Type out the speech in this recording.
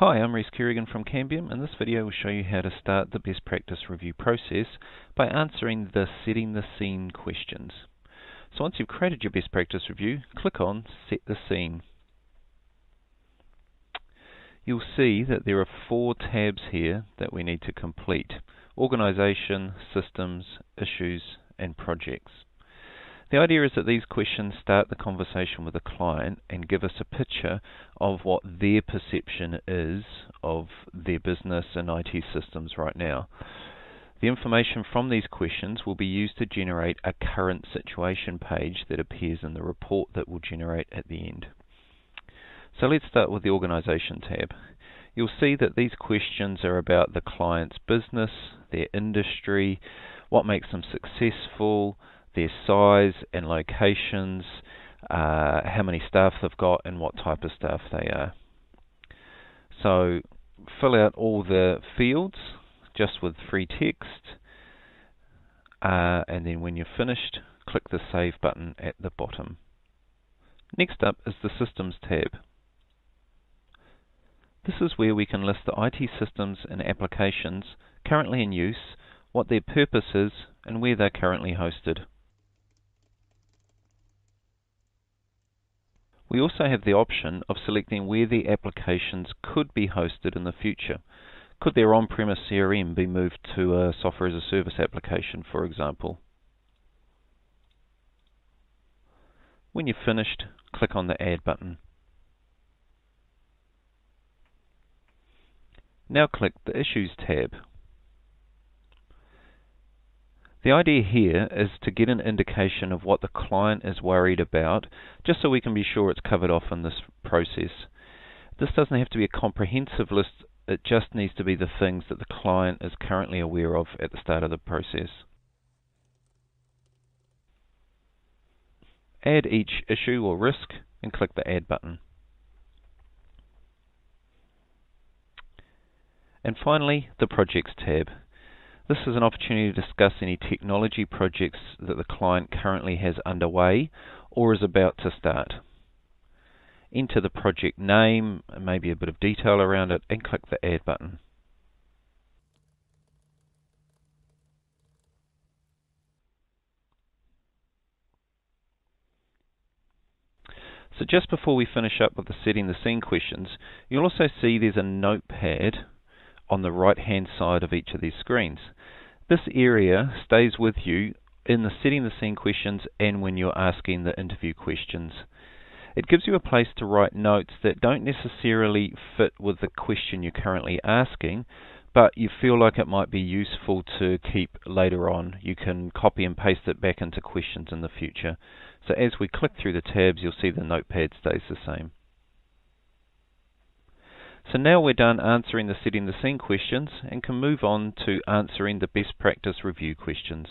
Hi, I'm Reese Kerrigan from Kambium, and this video will show you how to start the best practice review process by answering the setting the scene questions. So once you've created your best practice review, click on Set the Scene. You'll see that there are 4 tabs here that we need to complete: Organisation, Systems, Issues, and Projects. The idea is that these questions start the conversation with the client and give us a picture of what their perception is of their business and IT systems right now. The information from these questions will be used to generate a current situation page that appears in the report that we'll generate at the end. So let's start with the Organisation tab. You'll see that these questions are about the client's business, their industry, what makes them successful, their size and locations, how many staff they've got, and what type of staff they are. So fill out all the fields just with free text, and then when you're finished, click the Save button at the bottom. Next up is the Systems tab. This is where we can list the IT systems and applications currently in use, what their purpose is, and where they're currently hosted. We also have the option of selecting where the applications could be hosted in the future. Could their on-premise CRM be moved to a software as a service application, for example? When you're finished, click on the Add button. Now click the Issues tab. The idea here is to get an indication of what the client is worried about, just so we can be sure it's covered off in this process. This doesn't have to be a comprehensive list, it just needs to be the things that the client is currently aware of at the start of the process. Add each issue or risk and click the Add button. And finally, the Projects tab. This is an opportunity to discuss any technology projects that the client currently has underway or is about to start. Enter the project name, maybe a bit of detail around it, and click the Add button. So just before we finish up with the setting the scene questions, you'll also see there's a notepad on the right hand side of each of these screens. This area stays with you in the setting the scene questions and when you're asking the interview questions. It gives you a place to write notes that don't necessarily fit with the question you're currently asking, but you feel like it might be useful to keep later on. You can copy and paste it back into questions in the future. So as we click through the tabs, you'll see the notepad stays the same. So now we're done answering the setting the scene questions and can move on to answering the best practice review questions.